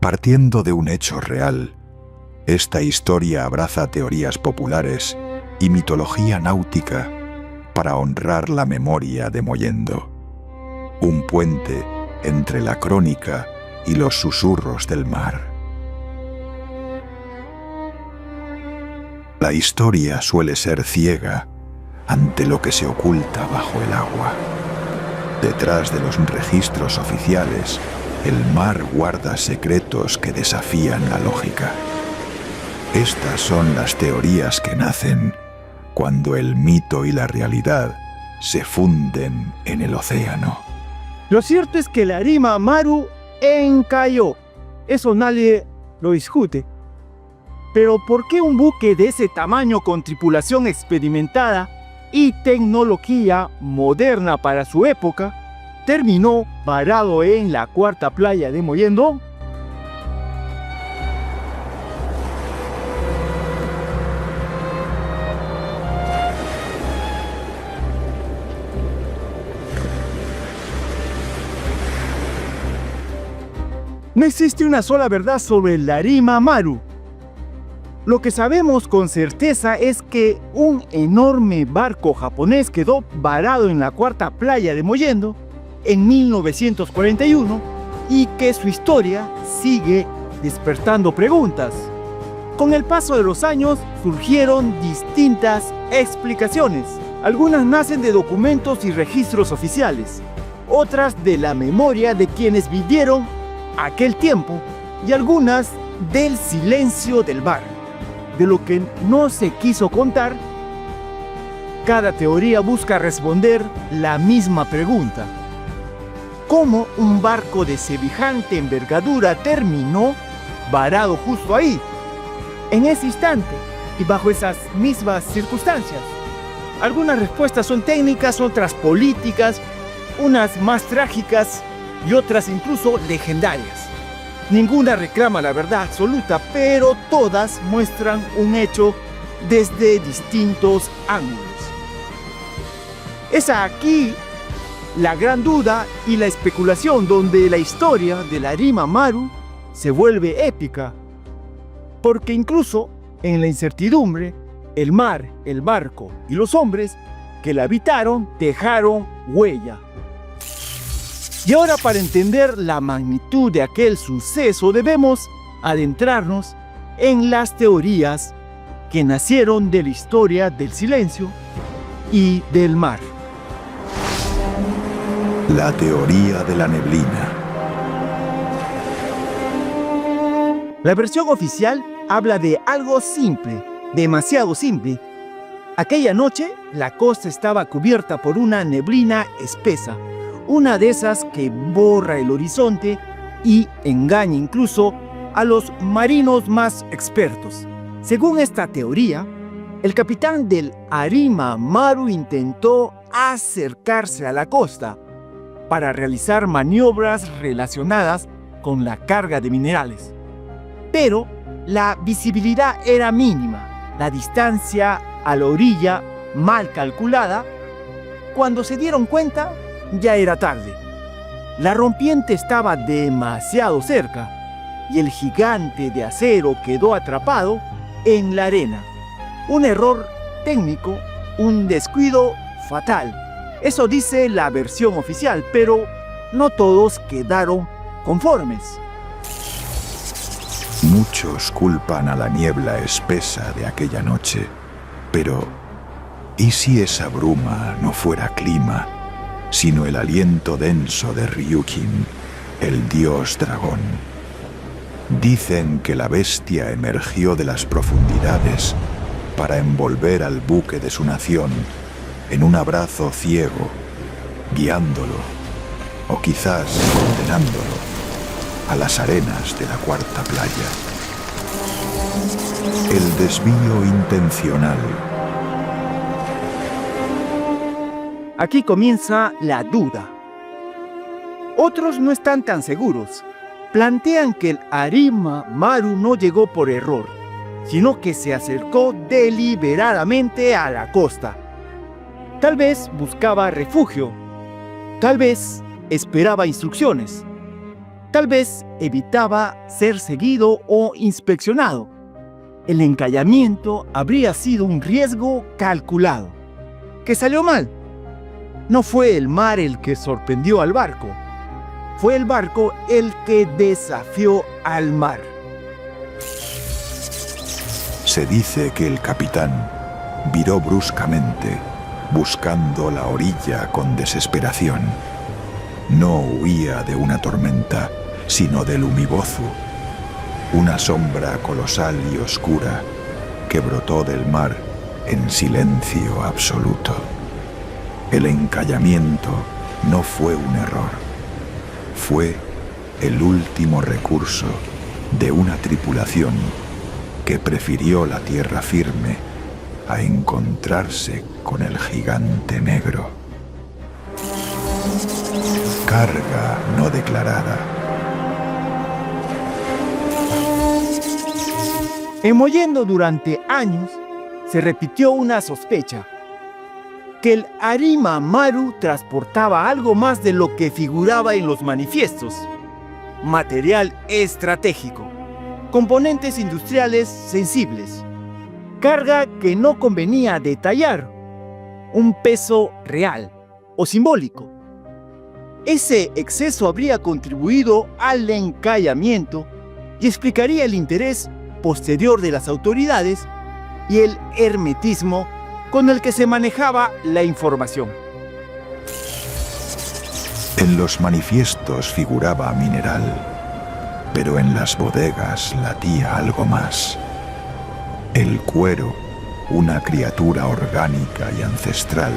Partiendo de un hecho real, esta historia abraza teorías populares y mitología náutica para honrar la memoria de Mollendo, un puente entre la crónica y los susurros del mar. La historia suele ser ciega ante lo que se oculta bajo el agua. Detrás de los registros oficiales, el mar guarda secretos que desafían la lógica. Estas son las teorías que nacen cuando el mito y la realidad se funden en el océano. Lo cierto es que el Arima Maru encalló. Eso nadie lo discute. Pero ¿por qué un buque de ese tamaño con tripulación experimentada y tecnología moderna para su época terminó varado en la cuarta playa de Mollendo? No existe una sola verdad sobre el Arima Maru. Lo que sabemos con certeza es que un enorme barco japonés quedó varado en la cuarta playa de Mollendo en 1941 y que su historia sigue despertando preguntas. Con el paso de los años surgieron distintas explicaciones. Algunas nacen de documentos y registros oficiales, otras de la memoria de quienes vivieron aquel tiempo y algunas del silencio del mar, de lo que no se quiso contar. Cada teoría busca responder la misma pregunta: ¿cómo un barco de semejante envergadura terminó varado justo ahí, en ese instante y bajo esas mismas circunstancias? Algunas respuestas son técnicas, otras políticas, unas más trágicas y otras incluso legendarias. Ninguna reclama la verdad absoluta, pero todas muestran un hecho desde distintos ángulos. Es aquí la gran duda y la especulación donde la historia del Arima Maru se vuelve épica, porque incluso en la incertidumbre, el mar, el barco y los hombres que la habitaron dejaron huella. Y ahora, para entender la magnitud de aquel suceso, debemos adentrarnos en las teorías que nacieron de la historia del silencio y del mar. La teoría de la neblina. La versión oficial habla de algo simple, demasiado simple. Aquella noche, la costa estaba cubierta por una neblina espesa, una de esas que borra el horizonte y engaña incluso a los marinos más expertos. Según esta teoría, el capitán del Arima Maru intentó acercarse a la costa para realizar maniobras relacionadas con la carga de minerales. Pero la visibilidad era mínima, la distancia a la orilla mal calculada. Cuando se dieron cuenta, ya era tarde. La rompiente estaba demasiado cerca y el gigante de acero quedó atrapado en la arena. Un error técnico, un descuido fatal. Eso dice la versión oficial, pero no todos quedaron conformes. Muchos culpan a la niebla espesa de aquella noche, pero ¿y si esa bruma no fuera clima, sino el aliento denso de Ryukin, el dios dragón? Dicen que la bestia emergió de las profundidades para envolver al buque de su nación en un abrazo ciego, guiándolo, o quizás condenándolo, a las arenas de la cuarta playa. El desvío intencional. Aquí comienza la duda. Otros no están tan seguros. Plantean que el Arima Maru no llegó por error, sino que se acercó deliberadamente a la costa. Tal vez buscaba refugio, tal vez esperaba instrucciones. Tal vez evitaba ser seguido o inspeccionado. El encallamiento habría sido un riesgo calculado, que salió mal. No fue el mar el que sorprendió al barco, fue el barco el que desafió al mar. Se dice que el capitán viró bruscamente, buscando la orilla con desesperación. No huía de una tormenta, sino del Umibozu, una sombra colosal y oscura que brotó del mar en silencio absoluto. El encallamiento no fue un error, fue el último recurso de una tripulación que prefirió la tierra firme a encontrarse con el gigante negro. Carga no declarada. Emollendo durante años, se repitió una sospecha, que el Arima Maru transportaba algo más de lo que figuraba en los manifiestos: material estratégico, componentes industriales sensibles, carga que no convenía detallar, un peso real o simbólico. Ese exceso habría contribuido al encallamiento y explicaría el interés posterior de las autoridades y el hermetismo con el que se manejaba la información. En los manifiestos figuraba mineral, pero en las bodegas latía algo más. El cuero, una criatura orgánica y ancestral,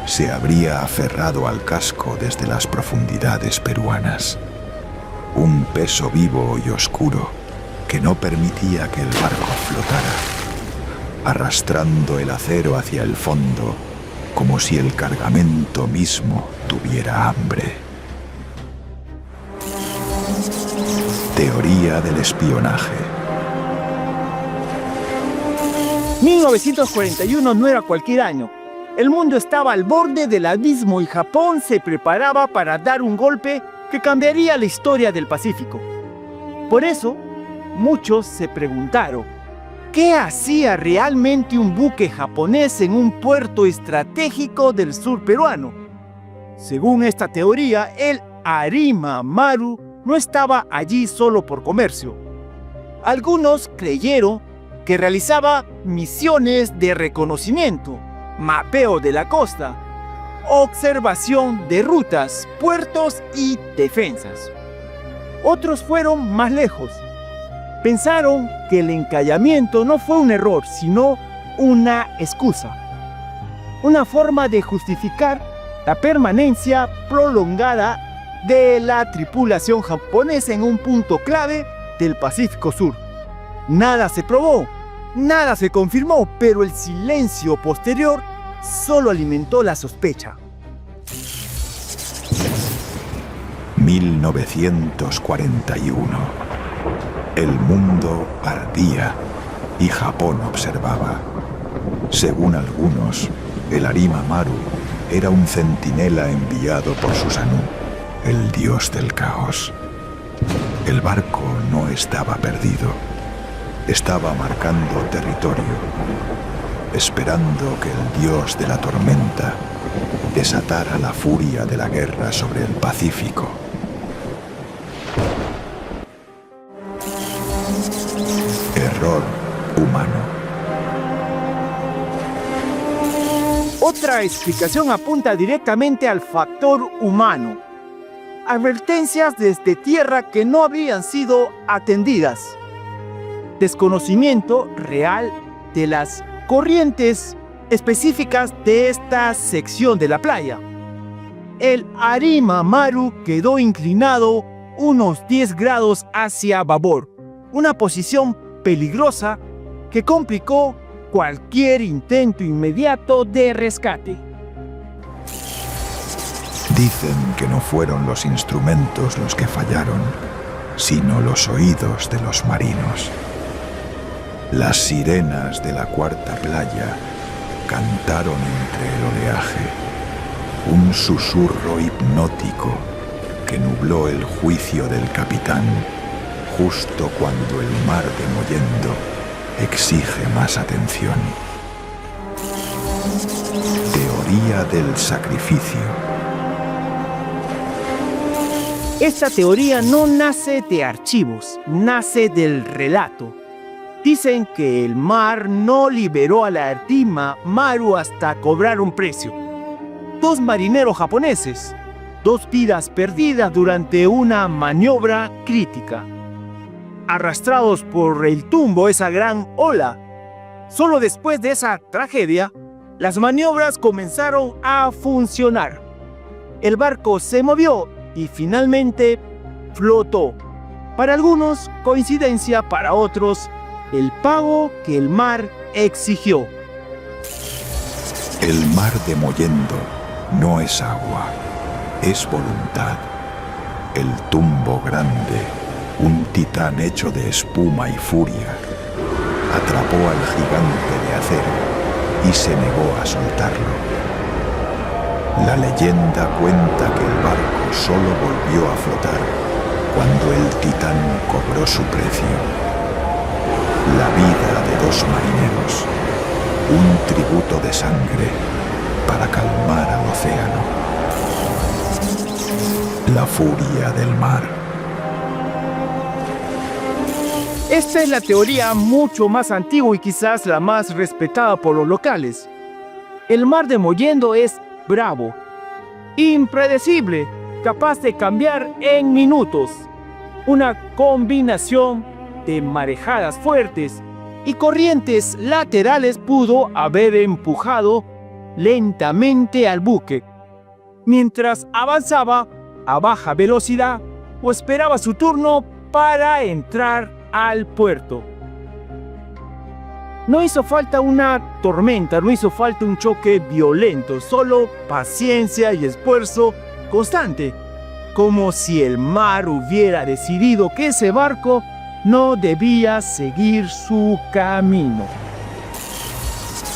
se habría aferrado al casco desde las profundidades peruanas. Un peso vivo y oscuro que no permitía que el barco flotara, arrastrando el acero hacia el fondo como si el cargamento mismo tuviera hambre. Teoría del espionaje. 1941 no era cualquier año. El mundo estaba al borde del abismo y Japón se preparaba para dar un golpe que cambiaría la historia del Pacífico. Por eso, muchos se preguntaron, ¿qué hacía realmente un buque japonés en un puerto estratégico del sur peruano? Según esta teoría, el Arima Maru no estaba allí solo por comercio. Algunos creyeron que realizaba misiones de reconocimiento, mapeo de la costa, observación de rutas, puertos y defensas. Otros fueron más lejos. Pensaron que el encallamiento no fue un error, sino una excusa. Una forma de justificar la permanencia prolongada de la tripulación japonesa en un punto clave del Pacífico Sur. Nada se probó, nada se confirmó, pero el silencio posterior solo alimentó la sospecha. 1941. El mundo ardía y Japón observaba. Según algunos, el Arima Maru era un centinela enviado por Susanoo, el dios del caos. El barco no estaba perdido. Estaba marcando territorio, esperando que el dios de la tormenta desatara la furia de la guerra sobre el Pacífico. Error humano. Otra explicación apunta directamente al factor humano. Advertencias desde tierra que no habían sido atendidas. Desconocimiento real de las corrientes específicas de esta sección de la playa. El Arima Maru quedó inclinado unos 10 grados hacia babor, una posición peligrosa que complicó cualquier intento inmediato de rescate. Dicen que no fueron los instrumentos los que fallaron, sino los oídos de los marinos. Las sirenas de la cuarta playa cantaron entre el oleaje, un susurro hipnótico que nubló el juicio del capitán, justo cuando el mar de Mollendo exige más atención. Teoría del sacrificio. Esta teoría no nace de archivos, nace del relato. Dicen que el mar no liberó a la Arima Maru hasta cobrar un precio. 2 marineros japoneses, 2 vidas perdidas durante una maniobra crítica. Arrastrados por el tumbo, esa gran ola. Solo después de esa tragedia, las maniobras comenzaron a funcionar. El barco se movió y finalmente flotó. Para algunos, coincidencia, para otros, el pago que el mar exigió. El mar de Mollendo no es agua, es voluntad. El tumbo grande, un titán hecho de espuma y furia, atrapó al gigante de acero y se negó a soltarlo. La leyenda cuenta que el barco solo volvió a flotar cuando el titán cobró su precio. La vida de 2 marineros, un tributo de sangre para calmar al océano. La furia del mar. Esta es la teoría mucho más antigua y quizás la más respetada por los locales. El mar de Mollendo es bravo, impredecible, capaz de cambiar en minutos. Una combinación de marejadas fuertes y corrientes laterales pudo haber empujado lentamente al buque, mientras avanzaba a baja velocidad o esperaba su turno para entrar al puerto. No hizo falta una tormenta, no hizo falta un choque violento, solo paciencia y esfuerzo constante, como si el mar hubiera decidido que ese barco no debía seguir su camino.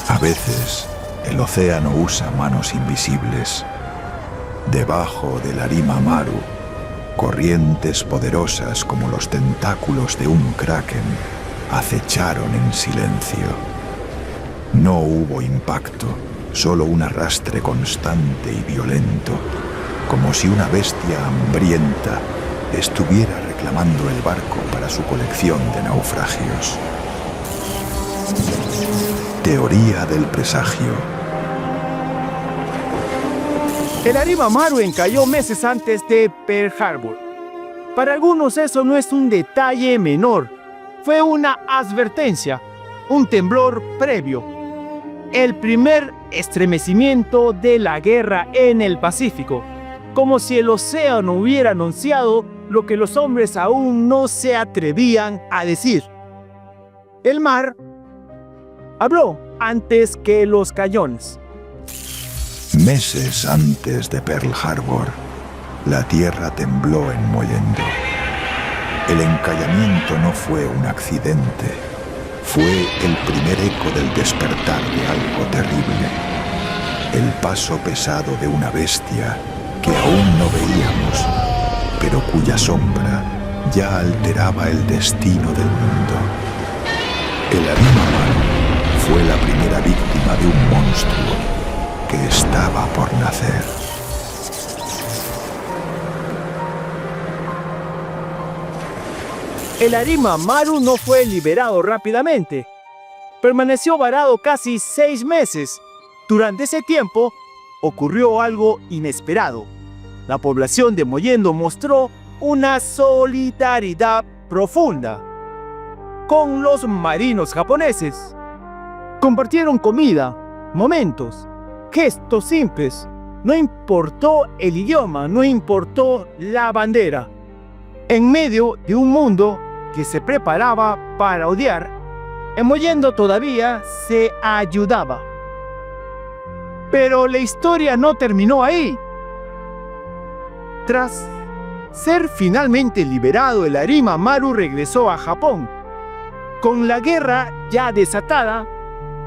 A veces, el océano usa manos invisibles. Debajo del Arima Maru, corrientes poderosas como los tentáculos de un kraken acecharon en silencio. No hubo impacto, solo un arrastre constante y violento, como si una bestia hambrienta estuviera reclamando el barco para su colección de naufragios. Teoría del presagio. El Arima Maru encalló meses antes de Pearl Harbor. Para algunos eso no es un detalle menor, fue una advertencia, un temblor previo. El primer estremecimiento de la guerra en el Pacífico, como si el océano hubiera anunciado lo que los hombres aún no se atrevían a decir. El mar habló antes que los cañones. Meses antes de Pearl Harbor, la tierra tembló en Mollendo. El encallamiento no fue un accidente, fue el primer eco del despertar de algo terrible. El paso pesado de una bestia que aún no veíamos, pero cuya sombra ya alteraba el destino del mundo. El Arima Maru fue la primera víctima de un monstruo que estaba por nacer. El Arima Maru no fue liberado rápidamente. Permaneció varado casi 6 meses. Durante ese tiempo, ocurrió algo inesperado. La población de Mollendo mostró una solidaridad profunda con los marinos japoneses. Compartieron comida, momentos, gestos simples. No importó el idioma, no importó la bandera. En medio de un mundo que se preparaba para odiar, en Mollendo todavía se ayudaba. Pero la historia no terminó ahí. Tras ser finalmente liberado, el Arima Maru regresó a Japón. Con la guerra ya desatada,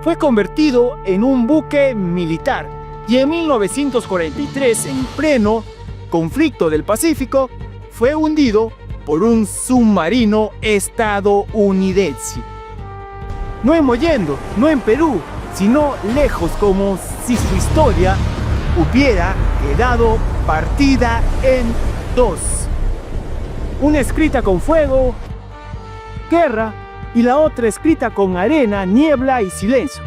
fue convertido en un buque militar y en 1943, en pleno conflicto del Pacífico, fue hundido por un submarino estadounidense. No en Mollendo, no en Perú, sino lejos, como si su historia hubiera quedado partida en dos. Una escrita con fuego, guerra, y la otra escrita con arena, niebla y silencio.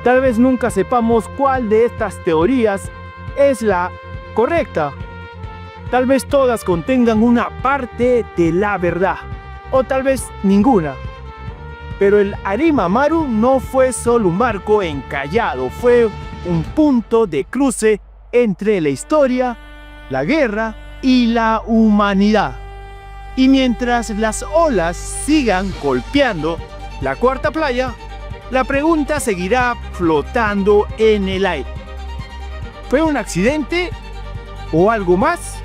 Tal vez nunca sepamos cuál de estas teorías es la correcta. Tal vez todas contengan una parte de la verdad, o tal vez ninguna. Pero el Arima Maru no fue solo un barco encallado, fue un punto de cruce entre la historia, la guerra y la humanidad. Y mientras las olas sigan golpeando la cuarta playa, la pregunta seguirá flotando en el aire. ¿Fue un accidente o algo más?